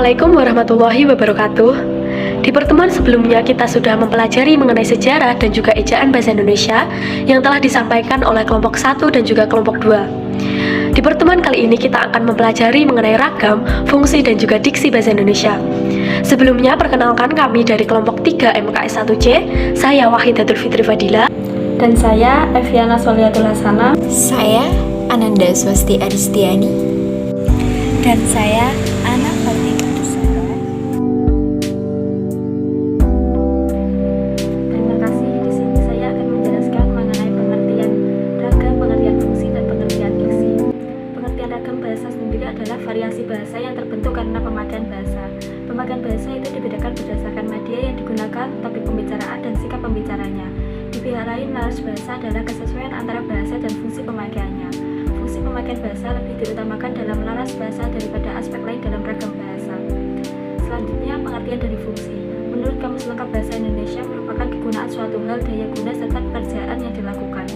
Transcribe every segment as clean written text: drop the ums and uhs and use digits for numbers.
Assalamualaikum warahmatullahi wabarakatuh. Di pertemuan sebelumnya kita sudah mempelajari mengenai sejarah dan juga ejaan bahasa Indonesia yang telah disampaikan oleh kelompok 1 dan juga kelompok 2. Di pertemuan kali ini kita akan mempelajari mengenai ragam, fungsi dan juga diksi bahasa Indonesia. Sebelumnya perkenalkan kami dari kelompok 3 MKS 1C, saya Wahidatul Fitri Fadila. Dan saya Eviana Soliatul Hasanah. Saya Ananda Swasti Aristiani. Dan saya Ana Fatima Nusara. Terima kasih. Di sini saya akan menjelaskan mengenai pengertian ragam, pengertian fungsi, dan pengertian diksi. Pengertian ragam bahasa sendiri adalah variasi bahasa yang terbentuk karena pemakaian bahasa. Pemakaian bahasa itu dibedakan berdasarkan media yang digunakan, topik pembicaraan, dan sikap pembicaranya. Di pihak lain, laras bahasa adalah kesesuaian antara bahasa dan fungsi pemakaiannya. Fungsi pemakaian bahasa lebih diutamakan dalam laras bahasa daripada aspek lain dalam ragam bahasa. Selanjutnya, pengertian dari fungsi. Menurut Kamus Lengkap Bahasa Indonesia merupakan kegunaan suatu hal, daya guna, serta pekerjaan yang dilakukan.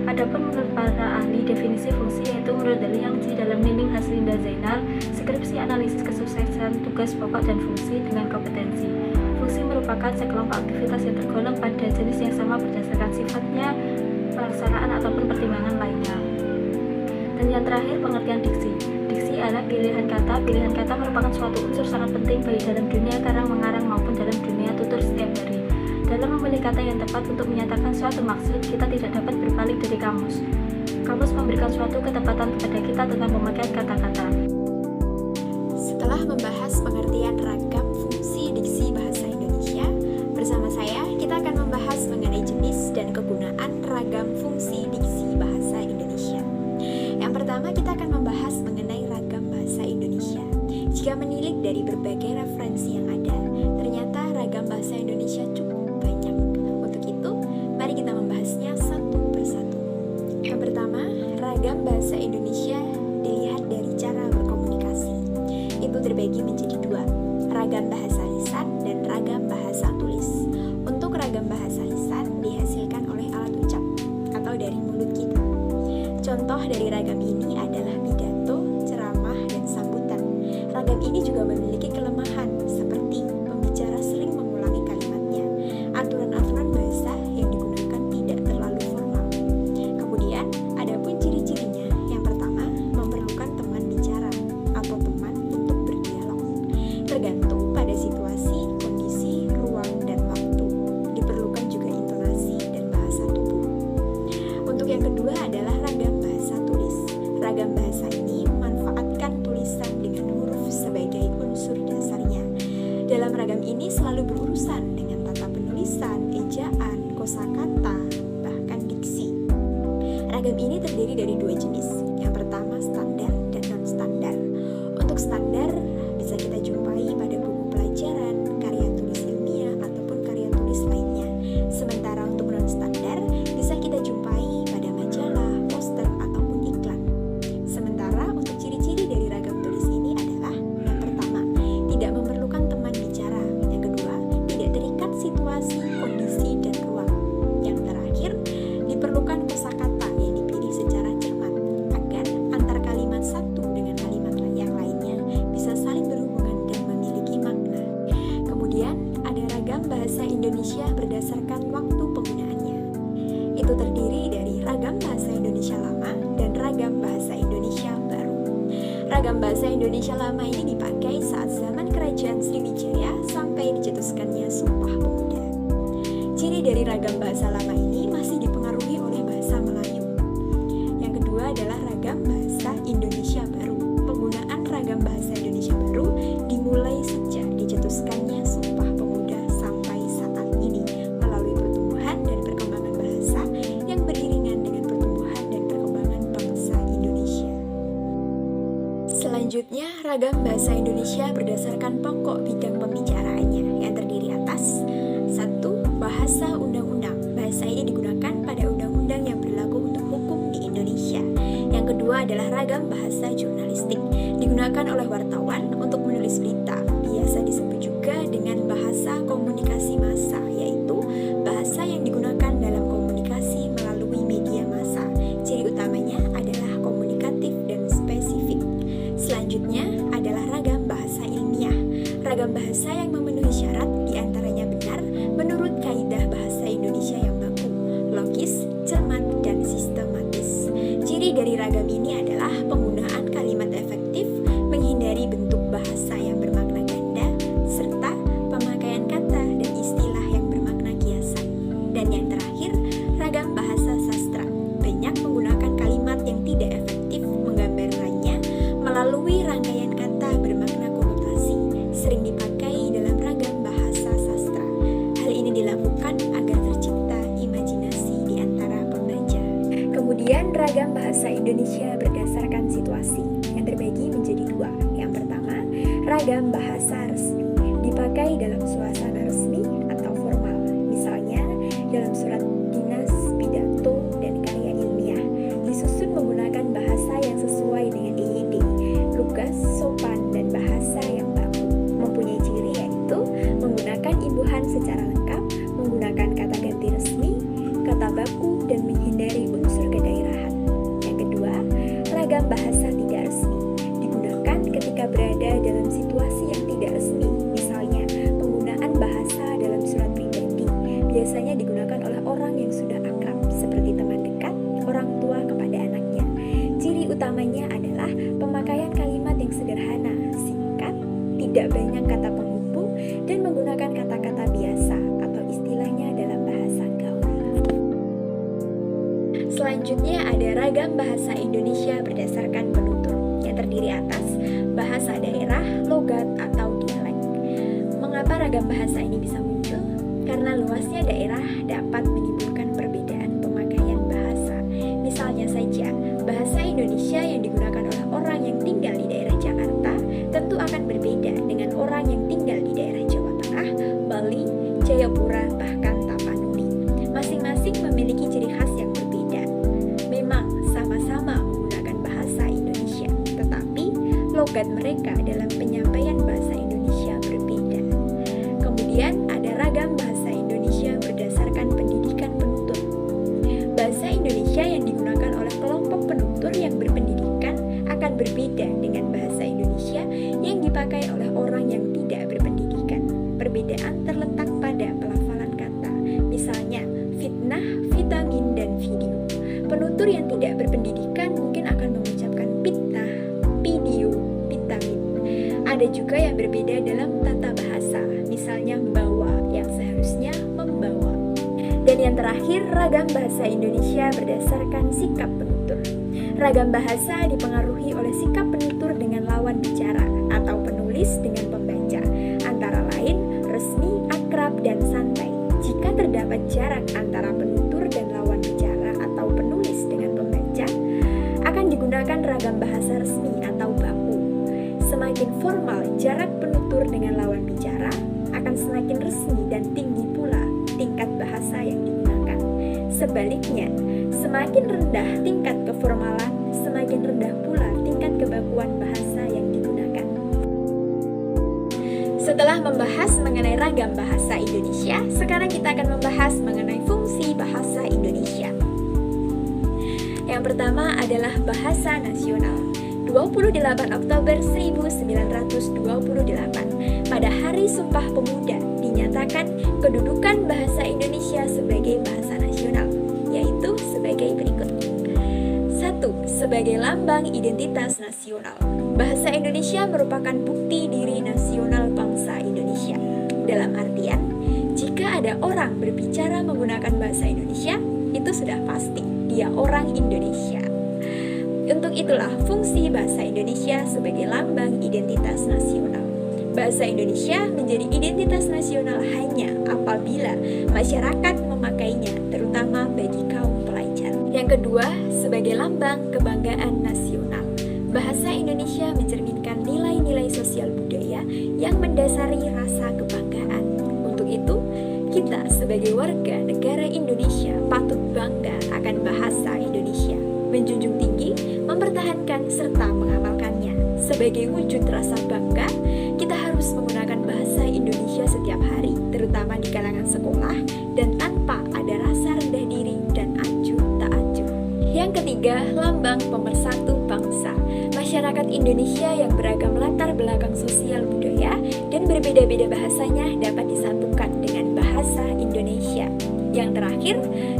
Adapun menurut para ahli, definisi fungsi yaitu menurut Dali Yangji dalam Nining Haslinda Zainal, skripsi analisis kesuksesan tugas pokok dan fungsi dengan kompetensi. Fungsi merupakan sekelompok aktivitas yang tergolong pada jenis yang sama berdasarkan sifatnya, pelaksanaan ataupun pertimbangan lainnya. Dan yang terakhir, pengertian diksi. Diksi adalah pilihan kata. Pilihan kata merupakan suatu unsur sangat penting baik dalam dunia karang-mengarang maupun dalam dunia tutur setiap hari. Dalam memilih kata yang tepat untuk menyatakan suatu maksud, kita tidak dapat berpaling dari kamus. Kamus memberikan suatu ketepatan kepada kita tentang pemakaian kata-kata. Setelah membahas pengertian ragam, fungsi, diksi bahasa Indonesia, bersama saya kita akan membahas mengenai jenis dan kegunaan ragam, fungsi, diksi bahasa Indonesia. Yang pertama, kita akan membahas mengenai ragam bahasa Indonesia. Jika menilik dari berbagai referensi yang ada, ternyata ragam bahasa Indonesia cukup banyak. Untuk itu, mari kita membahasnya satu persatu. Yang pertama, ragam bahasa Indonesia dilihat dari cara berkomunikasi. Itu terbagi menjadi dua, ragam bahasa lisan dan ragam bahasa tulis. Untuk ragam bahasa lisan dihasilkan oleh alat ucap atau dari mulut kita. Contoh dari ragam ini adalah pidato, ceramah, dan sambutan. Ragam ini juga memiliki kelemahan seperti pembicara sering mengulangi kalimatnya. Aturan-aturan bahasa yang digunakan tidak terlalu formal. Kemudian, ada pun ciri-cirinya. Yang pertama, memerlukan teman bicara atau teman untuk berdialog. Tergantung pada situasi, kondisi, ruang, dan waktu. Diperlukan juga intonasi dan bahasa tubuh. Untuk yang kedua adalah ragam bahasa tulis. Ragam bahasa ini memanfaatkan tulisan dengan huruf sebagai unsur dasarnya. Dalam ragam ini selalu berurusan dengan tata penulisan, ejaan, kosakata, bahkan diksi. Ragam ini terdiri dari dua jenis. Yang pertama standar dan non-standar. Untuk standar bisa kita jumpai pada buku pelajaran, karya tulis ilmiah, ataupun karya tulis lainnya. Sementara untuk non-standar bisa kita jumpai pada majalah, poster, ataupun iklan. Sementara untuk ciri-ciri dari ragam tulis ini adalah yang pertama, tidak memerlukan teman bicara. Yang kedua, tidak terikat situasi, kondisi, dan ruang. Yang terakhir, diperlukan kosakata yang dipilih secara cermat agar antar kalimat satu dengan kalimat yang lainnya bisa saling berhubungan dan memiliki makna. Kemudian, ada ragam bahasa Indonesia berdasarkan waktu penggunaannya. Itu terdiri dari ragam bahasa Indonesia lama dan ragam bahasa Indonesia baru. Ragam bahasa Indonesia lama ini dipakai saat zaman Kerajaan Sriwijaya sampai dicetuskannya Sumpah Pemuda. Ciri dari ragam bahasa lama ini masih dipengaruhi oleh bahasa Melayu. Yang kedua adalah ragam bahasa Indonesia baru. Penggunaan ragam bahasa Indonesia baru dimulai sejak dicetuskannya Sumpah Pemuda sampai saat ini melalui pertumbuhan dan perkembangan bahasa yang beriringan dengan pertumbuhan dan perkembangan bangsa Indonesia. Selanjutnya, ragam bahasa Indonesia berdasarkan pokok bidang pembicaraannya yang terdiri atas 1. Bahasa undang-undang. Bahasa ini digunakan pada undang-undang yang berlaku untuk hukum di Indonesia. Yang kedua adalah ragam bahasa jurnalistik. Digunakan oleh wartawan untuk menulis berita. Biasa disebut juga dengan bahasa komunikasi massa, yaitu bahasa yang digunakan dalam komunikasi melalui media massa. Ciri utamanya adalah komunikatif dan spesifik. Selanjutnya adalah ragam bahasa ilmiah. ragam bahasa yang memenuhi syarat diantaranya benar menurut kaidah bahasa Indonesia yang baku, logis, cermat, dan sistematis. Ciri dari ragam ini adalah penggunaan kalimat efektif, menghindari bentuk bahasa yang bermakna ganda, serta pemakaian kata dan istilah yang bermakna kiasan. Dan yang terakhir, ragam bahasa sastra, banyak menggunakan kalimat yang tidak efektif menggambarkannya melalui rangkaian kata bermakna konotasi, sering dipakai dalam ragam bahasa sastra. Hal ini dilakukan agar tercipta imajinasi di antara pembaca. Kemudian ragam bahasa Indonesia berdasarkan situasi yang terbagi menjadi dua. Yang pertama, ragam bahasa resmi, dipakai dalam suasana resmi atau formal, misalnya dalam surat dinas, pidato, dan karya ilmiah, disusun menggunakan bahasa yang sesuai dengan EYD, lugas, sopan, dan bahasa yang baku. Mempunyai ciri yaitu menggunakan imbuhan secara lengkap, menggunakan kata ganti resmi, kata baku, dan menghindari unsur kedaerahan. Yang kedua, ragam bahasa tidak resmi, digunakan ketika berada dalam situasi yang tidak resmi, misalnya penggunaan bahasa dalam surat pribadi, biasanya digunakan oleh orang yang sudah akrab, seperti teman dekat, orang tua kepada anaknya. Ciri utamanya adalah pemakaian kalimat yang sederhana, singkat, tidak banyak kata penghubung, dan menggunakan kata-kata biasa atau istilahnya dalam bahasa gaul. Selanjutnya ada ragam bahasa Indonesia berdasarkan penutur, yang terdiri atas bahasa daerah, logat, atau dialek. Mengapa ragam bahasa ini bisa muncul? Karena luasnya daerah dapat menimbulkan perbedaan pemakaian bahasa. Misalnya saja, bahasa Indonesia yang digunakan oleh orang yang tinggal di daerah Jakarta tentu akan berbeda dengan orang yang tinggal di daerah Jawa Tengah, Bali, Jayapura, bahkan Tapanuli. Masing-masing memiliki ciri khas yang berbeda. Memang sama-sama menggunakan bahasa Indonesia, tetapi logat mereka dalam penyampaian bahasa Indonesia berbeda. Kemudian ada ragam bahasa Indonesia berdasarkan pendidikan penutur. Bahasa Indonesia yang digunakan oleh kelompok penutur yang berpendidikan akan berbeda dengan bahasa Indonesia yang dipakai oleh orang yang tidak berpendidikan. Perbedaan terletak pada pelafalan kata, misalnya fitnah, vitamin, dan video. Penutur yang tidak berpendidikan mungkin akan mengucapkan fitnah, video, vitamin. Ada juga yang berbeda dalam tata bahasa, misalnya membawa yang seharusnya membawa. Dan yang terakhir, ragam bahasa Indonesia berdasarkan sikap penutur. Ragam bahasa dipengaruhi oleh sikap penutur dengan lawan bicara atau penulis dengan pembaca, antara lain resmi, akrab, dan santai. Jika terdapat jarak antara penutur dan lawan bicara atau penulis dengan pembaca, akan digunakan ragam bahasa resmi atau baku. Semakin formal jarak penutur dengan lawan bicara, akan semakin resmi dan tinggi pula tingkat bahasa yang digunakan. Sebaliknya, semakin rendah tingkat keformalan, semakin rendah pula tingkat kebakuan bahasa yang digunakan. Setelah membahas mengenai ragam bahasa Indonesia, sekarang kita akan membahas mengenai fungsi bahasa Indonesia. Yang pertama adalah bahasa nasional. 28 Oktober 1928, pada Hari Sumpah Pemuda, dinyatakan kedudukan bahasa Indonesia sebagai bahasa nasional, yaitu sebagai berikut. 1. Sebagai lambang identitas nasional. Bahasa Indonesia merupakan bukti diri nasional bangsa Indonesia. Dalam artian, jika ada orang berbicara menggunakan bahasa Indonesia, itu sudah pasti dia orang Indonesia. Untuk itulah fungsi bahasa Indonesia sebagai lambang identitas nasional. Bahasa Indonesia menjadi identitas nasional hanya apabila masyarakat memakainya, terutama bagi kaum pelajar. Yang kedua, sebagai lambang kebanggaan nasional. Bahasa Indonesia mencerminkan nilai-nilai sosial budaya yang mendasari rasa kebanggaan. Untuk itu, kita sebagai warga negara Indonesia patut bangga akan bahasa Indonesia, menjunjung tinggi, mempertahankan, serta mengamalkannya. Sebagai wujud rasa bangga, kita harus menggunakan bahasa Indonesia setiap hari, terutama di kalangan sekolah, dan tanpa ada rasa rendah diri dan acuh tak acuh. Yang ketiga, lambang pemersatu bangsa. Masyarakat Indonesia yang beragam latar belakang sosial budaya dan berbeda berbeda-beda bahasanya dapat disatukan dengan bahasa Indonesia. Yang terakhir,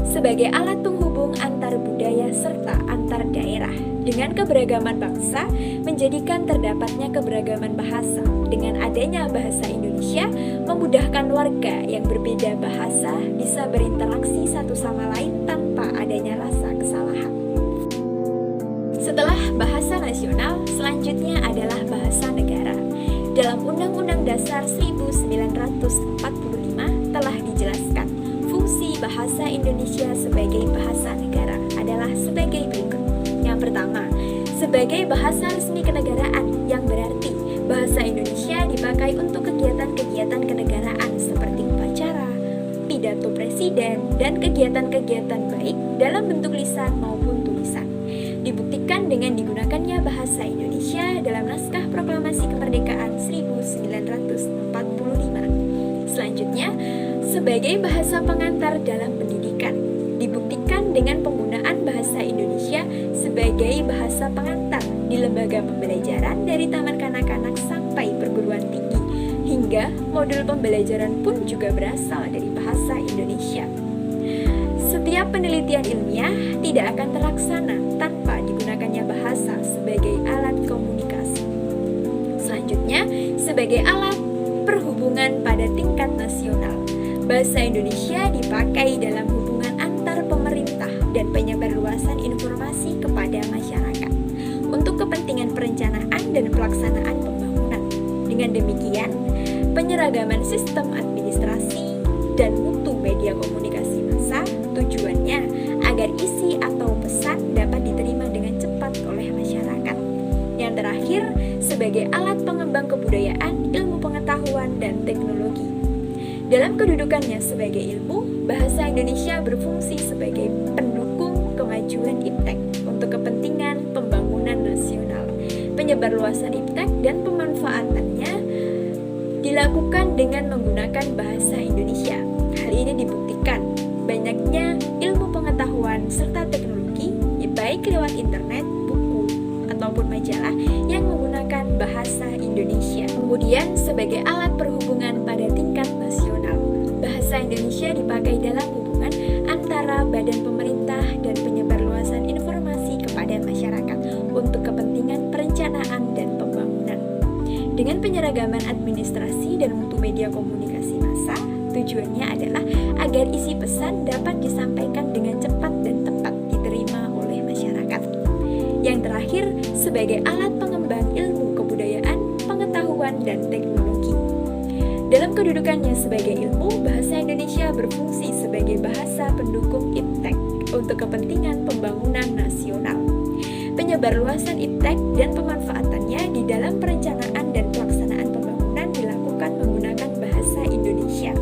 sebagai alat penghubung antar budaya serta antar daerah. Dengan keberagaman bangsa, menjadikan terdapatnya keberagaman bahasa. Dengan adanya bahasa Indonesia, memudahkan warga yang berbeda bahasa bisa berinteraksi satu sama lain tanpa adanya rasa kesalahan. Setelah bahasa nasional, selanjutnya adalah bahasa negara. Dalam Undang-Undang Dasar 1945 telah dijelaskan fungsi bahasa Indonesia sebagai bahasa negara adalah sebagai berikut. Yang pertama, sebagai bahasa resmi kenegaraan, yang berarti bahasa Indonesia dipakai untuk kegiatan-kegiatan kenegaraan seperti upacara, pidato presiden, dan kegiatan-kegiatan baik dalam bentuk lisan maupun tulisan. Dibuktikan dengan digunakannya bahasa Indonesia dalam naskah proklamasi kemerdekaan 1945. Selanjutnya, sebagai bahasa pengantar dalam pendidikan, dibuktikan dengan penggunaan bahasa Indonesia sebagai bahasa pengantar di lembaga pembelajaran dari taman kanak-kanak sampai perguruan tinggi, hingga modul pembelajaran pun juga berasal dari bahasa Indonesia. Setiap penelitian ilmiah tidak akan terlaksana tanpa digunakannya bahasa sebagai alat komunikasi. Selanjutnya, sebagai alat perhubungan pada tingkat nasional, bahasa Indonesia dipakai dalam hubungan antar pemerintah dan penyebarluasan informasi kepada masyarakat untuk kepentingan perencanaan dan pelaksanaan pembangunan. Dengan demikian, penyeragaman sistem administrasi dan mutu media komunikasi massa tujuannya agar isi atau pesan dapat diterima dengan cepat oleh masyarakat. Yang terakhir, sebagai alat pengembang kebudayaan, ilmu pengetahuan, dan teknologi. Dalam kedudukannya sebagai ilmu, bahasa Indonesia berfungsi sebagai pendukung kemajuan iptek untuk kepentingan pembangunan nasional. Penyebarluasan iptek dan pemanfaatannya dilakukan dengan menggunakan bahasa Indonesia. Hal ini dibuktikan banyaknya ilmu pengetahuan serta teknologi, baik lewat internet, buku, ataupun majalah yang menggunakan bahasa Indonesia. Kemudian sebagai alat perhubungan pada tingkat nasional, bahasa Indonesia dipakai dalam hubungan antara badan pemerintah dan penyebarluasan informasi kepada masyarakat untuk kepentingan perencanaan dan pembangunan. Dengan penyeragaman administrasi dan mutu media komunikasi massa, tujuannya adalah agar isi pesan dapat disampaikan dengan cepat dan tepat diterima oleh masyarakat. Yang terakhir, sebagai alat pengembang ilmu kebudayaan, pengetahuan, dan teknologi. Dalam kedudukannya sebagai ilmu, bahasa Indonesia berfungsi sebagai bahasa pendukung iptek untuk kepentingan pembangunan nasional. Penyebarluasan iptek dan pemanfaatannya di dalam perencanaan dan pelaksanaan pembangunan dilakukan menggunakan bahasa Indonesia.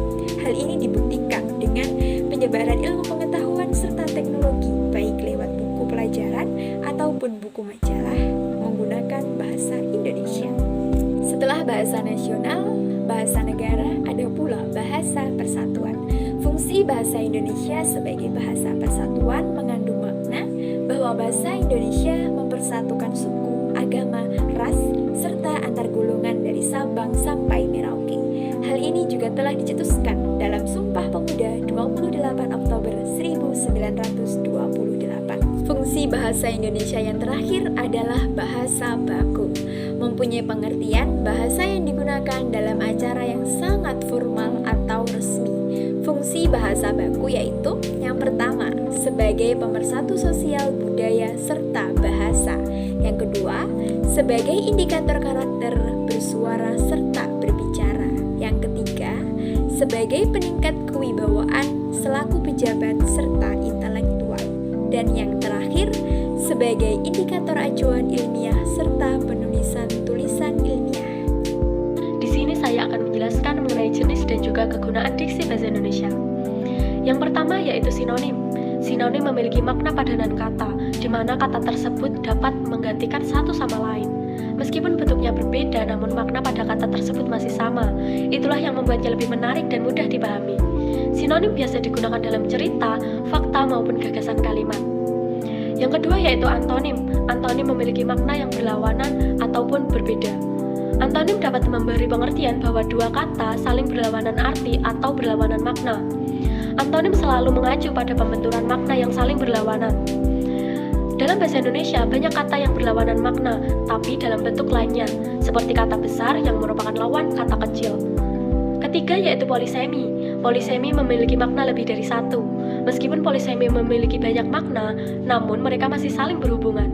Hal ini dibuktikan dengan penyebaran ilmu pengetahuan serta teknologi, baik lewat buku pelajaran ataupun buku majalah menggunakan bahasa Indonesia. Setelah bahasa nasional, bahasa negara, ada pula bahasa persatuan. Fungsi bahasa Indonesia sebagai bahasa persatuan mengandung makna bahwa bahasa Indonesia mempersatukan suku, agama, ras, serta antar golongan dari Sabang sampai Merauke. Hal ini juga telah dicetuskan dalam Sumpah Pemuda 28 Oktober 1928. Fungsi bahasa Indonesia yang terakhir adalah bahasa baku. Mempunyai pengertian bahasa yang digunakan dalam acara yang sangat formal atau resmi. Fungsi bahasa baku yaitu yang pertama, sebagai pemersatu sosial budaya serta bahasa. Yang kedua, sebagai indikator karakter bersuara serta berbicara. Yang ketiga, sebagai peningkat kewibawaan selaku pejabat serta intelektual. Dan yang terakhir, sebagai indikator acuan ilmiah serta penulisan tulisan ilmiah. Di sini saya akan menjelaskan mengenai jenis dan juga kegunaan diksi bahasa Indonesia. Yang pertama yaitu sinonim. Sinonim memiliki makna padanan kata, di mana kata tersebut dapat menggantikan satu sama lain. Meskipun bentuknya berbeda, namun makna pada kata tersebut masih sama. Itulah yang membuatnya lebih menarik dan mudah dipahami. Sinonim biasa digunakan dalam cerita, fakta, maupun gagasan kalimat. Yang kedua yaitu antonim. Antonim memiliki makna yang berlawanan ataupun berbeda. Antonim dapat memberi pengertian bahwa dua kata saling berlawanan arti atau berlawanan makna. Antonim selalu mengacu pada pembenturan makna yang saling berlawanan. Dalam bahasa Indonesia, banyak kata yang berlawanan makna, tapi dalam bentuk lainnya, seperti kata besar yang merupakan lawan kata kecil. Ketiga yaitu polisemi. Polisemi memiliki makna lebih dari satu. Meskipun polisemi memiliki banyak makna, namun mereka masih saling berhubungan.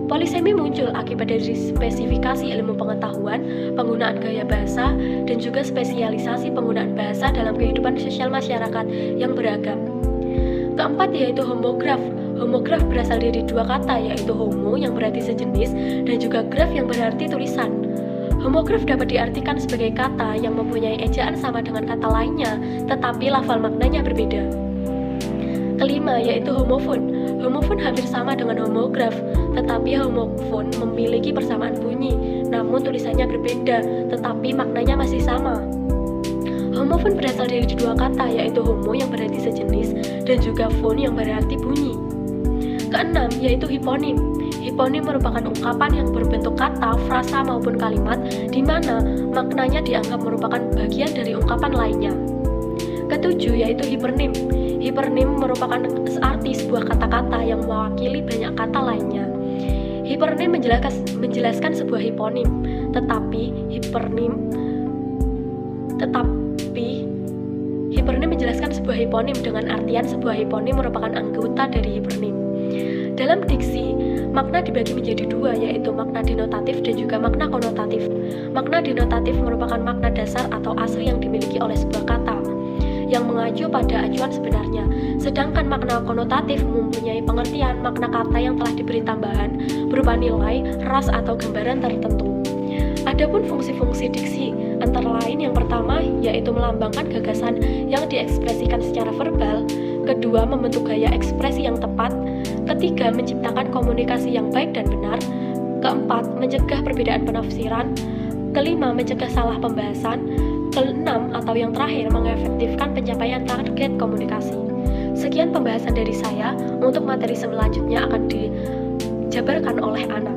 Polisemi muncul akibat dari spesifikasi ilmu pengetahuan, penggunaan gaya bahasa, dan juga spesialisasi penggunaan bahasa dalam kehidupan sosial masyarakat yang beragam. Keempat yaitu homograf. Homograf berasal dari dua kata yaitu homo yang berarti sejenis dan juga graf yang berarti tulisan. Homograf dapat diartikan sebagai kata yang mempunyai ejaan sama dengan kata lainnya, tetapi lafal maknanya berbeda. Kelima yaitu homofon. Homofon hampir sama dengan homograf, tetapi homofon memiliki persamaan bunyi, namun tulisannya berbeda, tetapi maknanya masih sama. Homofon berasal dari dua kata yaitu homo yang berarti sejenis dan juga fon yang berarti bunyi. Keenam yaitu hiponim. Hiponim merupakan ungkapan yang berbentuk kata, frasa maupun kalimat di mana maknanya dianggap merupakan bagian dari ungkapan lainnya. Ketujuh yaitu hipernim. Hipernim merupakan arti sebuah kata-kata yang mewakili banyak kata lainnya. Hipernim menjelaskan sebuah hiponim, tetapi hipernim menjelaskan sebuah hiponim dengan artian sebuah hiponim merupakan anggota dari hipernim. Dalam diksi, makna dibagi menjadi dua, yaitu makna denotatif dan juga makna konotatif. Makna denotatif merupakan makna dasar atau asli yang dimiliki oleh sebuah kata, yang mengacu pada acuan sebenarnya. Sedangkan makna konotatif mempunyai pengertian makna kata yang telah diberi tambahan berupa nilai, ras, atau gambaran tertentu. Adapun fungsi-fungsi diksi, antara lain yang pertama yaitu melambangkan gagasan yang diekspresikan secara verbal, kedua membentuk gaya ekspresi yang tepat, ketiga menciptakan komunikasi yang baik dan benar, keempat mencegah perbedaan penafsiran, kelima mencegah salah pembahasan, keenam atau yang terakhir mengefektifkan pencapaian target komunikasi. Sekian pembahasan dari saya, untuk materi selanjutnya akan dijabarkan oleh Ana.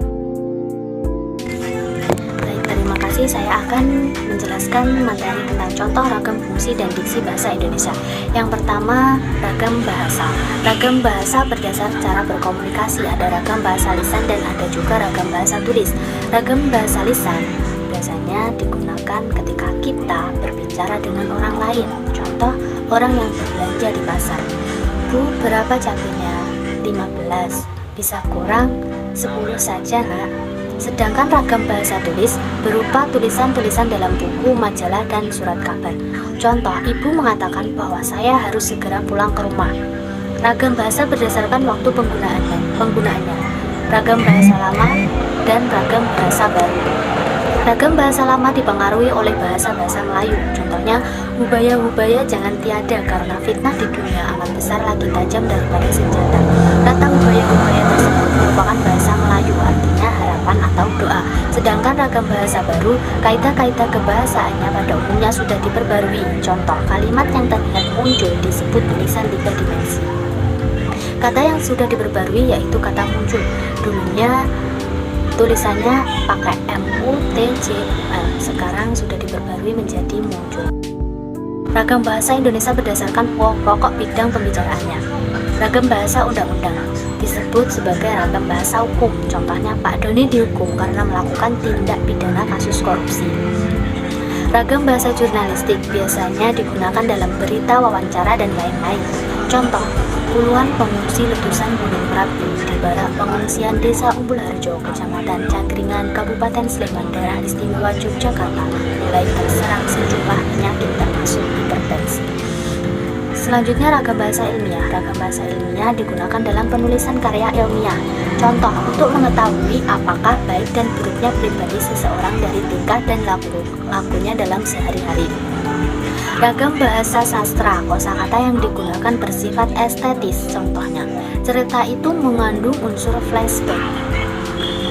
Terima kasih, saya akan menjelaskan materi tentang contoh ragam fungsi dan diksi bahasa Indonesia. Yang pertama, ragam bahasa. Ragam bahasa berdasar cara berkomunikasi, ada ragam bahasa lisan dan ada juga ragam bahasa tulis. Ragam bahasa lisan biasanya digunakan ketika kita berbicara dengan orang lain. Contoh, orang yang berbelanja di pasar. Bu, berapa cabenya? 15. Bisa kurang? 10 saja, nak. Sedangkan ragam bahasa tulis berupa tulisan-tulisan dalam buku, majalah, dan surat kabar. Contoh, ibu mengatakan bahwa saya harus segera pulang ke rumah. Ragam bahasa berdasarkan waktu penggunaannya. Ragam bahasa lama dan ragam bahasa baru. Ragam bahasa lama dipengaruhi oleh bahasa-bahasa Melayu. Contohnya, hubaya-hubaya jangan tiada karena fitnah di dunia amat besar lagi tajam daripada senjata. Kata hubaya-hubaya tersebut merupakan bahasa Melayu, artinya harapan atau doa. Sedangkan ragam bahasa baru, kaidah-kaidah kebahasaannya pada umumnya sudah diperbarui. Contoh, kalimat yang terlihat muncul disebut tulisan 3 dimensi. Kata yang sudah diperbarui yaitu kata muncul. Dulunya tulisannya pakai MUTJUL, sekarang sudah diperbarui menjadi muncul. Ragam bahasa Indonesia berdasarkan pokok bidang pembicaraannya. Ragam bahasa undang-undang disebut sebagai ragam bahasa hukum. Contohnya, Pak Doni dihukum karena melakukan tindak pidana kasus korupsi. Ragam bahasa jurnalistik biasanya digunakan dalam berita, wawancara, dan lain-lain. Contoh, puluhan pengungsi letusan Gunung Merapi di barak pengungsian Desa Umbul Harjo, Kecamatan Cangkringan, Kabupaten Sleman, Daerah Istimewa Yogyakarta, mulai terserang sejumlah penyakit termasuk hipertensi. Selanjutnya, ragam bahasa ilmiah. Ragam bahasa ilmiah digunakan dalam penulisan karya ilmiah. Contoh, untuk mengetahui apakah baik dan buruknya pribadi seseorang dari tingkah dan lakunya dalam sehari-hari. Ragam bahasa sastra, kosakata yang digunakan bersifat estetis. Contohnya, cerita itu mengandung unsur flashback.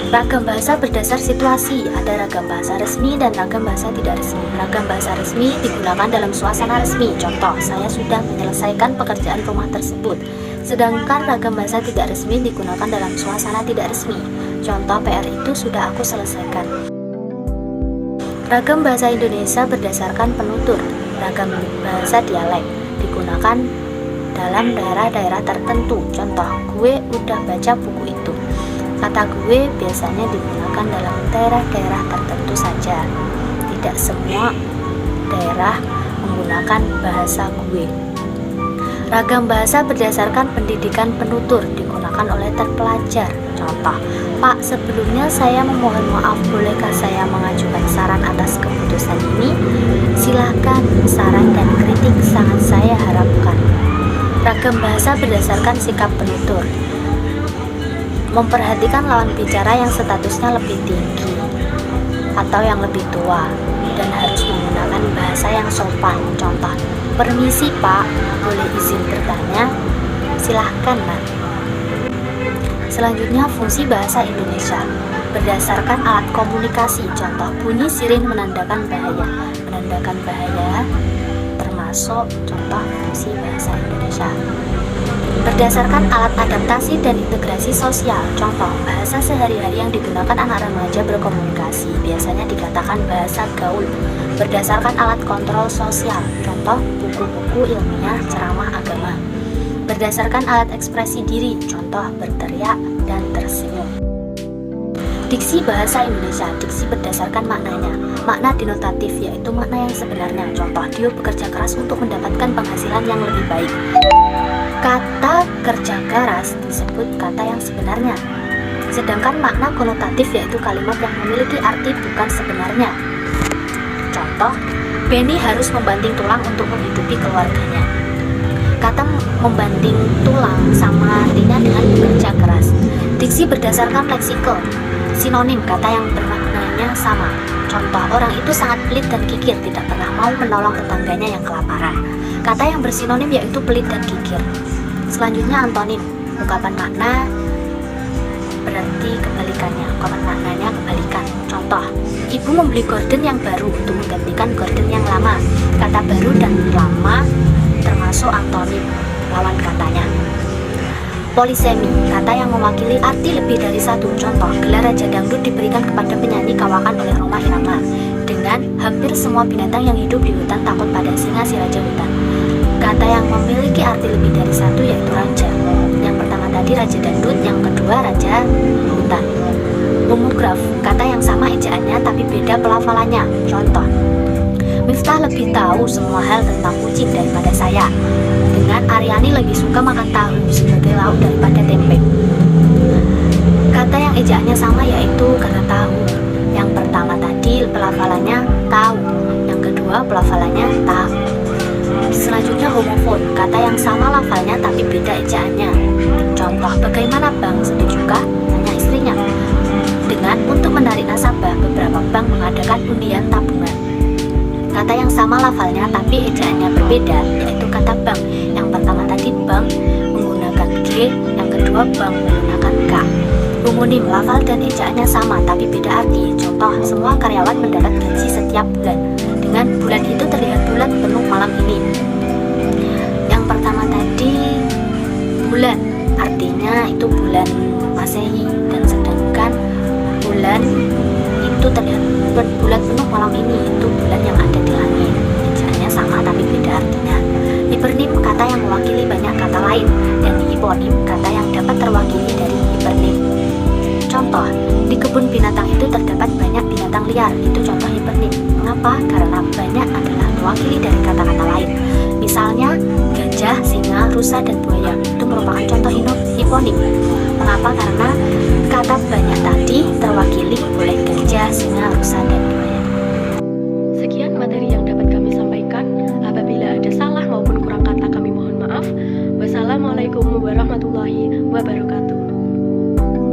Ragam bahasa berdasar situasi, ada ragam bahasa resmi dan ragam bahasa tidak resmi. Ragam bahasa resmi digunakan dalam suasana resmi. Contoh, saya sudah menyelesaikan pekerjaan rumah tersebut. Sedangkan ragam bahasa tidak resmi digunakan dalam suasana tidak resmi. Contoh, PR itu sudah aku selesaikan. Ragam bahasa Indonesia berdasarkan penutur. Ragam bahasa dialek digunakan dalam daerah-daerah tertentu. Contoh, gue udah baca buku itu. Kata gue biasanya digunakan dalam daerah-daerah tertentu saja. Tidak semua daerah menggunakan bahasa gue. Ragam bahasa berdasarkan pendidikan penutur digunakan oleh terpelajar. Contoh, Pak, sebelumnya saya memohon maaf, bolehkah saya mengajukan saran atas keputusan ini? Silakan, saran dan kritik sangat saya harapkan. Ragam bahasa berdasarkan sikap penutur. Memperhatikan lawan bicara yang statusnya lebih tinggi atau yang lebih tua dan harus menggunakan bahasa yang sopan. Contoh, permisi Pak, boleh izin bertanya? Silahkan Nak. Selanjutnya, fungsi bahasa Indonesia berdasarkan alat komunikasi. Contoh, bunyi sirin menandakan bahaya. Menandakan bahaya termasuk contoh fungsi bahasa Indonesia. Berdasarkan alat adaptasi dan integrasi sosial. Contoh, bahasa sehari-hari yang digunakan anak remaja berkomunikasi biasanya dikatakan bahasa gaul. Berdasarkan alat kontrol sosial. Contoh, buku-buku ilmiah, ceramah agama. Berdasarkan alat ekspresi diri. Contoh, berteriak dan tersenyum. Diksi bahasa Indonesia. Diksi berdasarkan maknanya. Makna denotatif yaitu makna yang sebenarnya. Contoh, Dio bekerja keras untuk mendapatkan penghasilan yang lebih baik. Kata kerja keras disebut kata yang sebenarnya. Sedangkan makna konotatif yaitu kalimat yang memiliki arti bukan sebenarnya. Contoh, Benny harus membanting tulang untuk menghidupi keluarganya. Kata membanting tulang sama artinya dengan bekerja keras. Diksi berdasarkan leksikal. Sinonim kata yang bermaknanya sama. Contoh, orang itu sangat pelit dan kikir, tidak pernah mau menolong tetangganya yang kelaparan. Kata yang bersinonim yaitu pelit dan kikir. Selanjutnya antonim. Ungkapan makna berarti kebalikannya. Ungkapan maknanya kebalikan. Contoh, ibu membeli gorden yang baru untuk menggantikan gorden yang lama. Kata baru dan lama termasuk antonim, lawan katanya. Polisemi, kata yang mewakili arti lebih dari satu. Contoh, gelar Raja Dangdut diberikan kepada penyanyi kawakan oleh Rhoma Irama. Dengan hampir semua binatang yang hidup di hutan takut pada singa si raja hutan. Kata yang memiliki arti lebih dari satu yaitu raja. Yang pertama tadi Raja Dangdut, yang kedua Raja Hutan. Homograf, kata yang sama ejaannya tapi beda pelafalannya. Contoh, Miftah lebih tahu semua hal tentang kucing daripada saya. Dengan Aryani lebih suka makan tahu sebagai lauk daripada tempe. Kata yang ejaannya sama yaitu kata tahu. Yang pertama tadi pelafalannya tahu, yang kedua pelafalannya tahu. Selanjutnya homofon, kata yang sama lafalnya tapi beda ejaannya. Contoh, bagaimana Bang, setujukah? Tanya istrinya. Dengan untuk menarik nasabah, beberapa bank mengadakan undian tabungan. Kata yang sama lafalnya tapi ejaannya berbeda, yaitu kata bank. Yang pertama tadi bank menggunakan G, yang kedua bank menggunakan K. Homonim, lafal dan ejaannya sama tapi beda arti. Contoh, semua karyawan mendapat gaji setiap bulan. Dengan bulan itu terlihat bulan penuh malam ini. Yang pertama tadi bulan, artinya itu bulan Masehi, dan sedangkan bulan itu terlihat bulan penuh malam ini, itu bulan yang ada di langit. Ejaannya sama tapi beda artinya. Hipernim, kata yang mewakili banyak kata lain, dan hiponim, kata yang dapat terwakili dari hipernim. Contoh, di kebun binatang itu terdapat banyak binatang liar, itu contoh hipernim. Mengapa? Karena banyak adalah mewakili dari kata-kata lain. Misalnya, gajah, singa, rusa, dan buaya, itu merupakan contoh hiponim. Mengapa? Karena kata banyak tadi terwakili oleh gajah,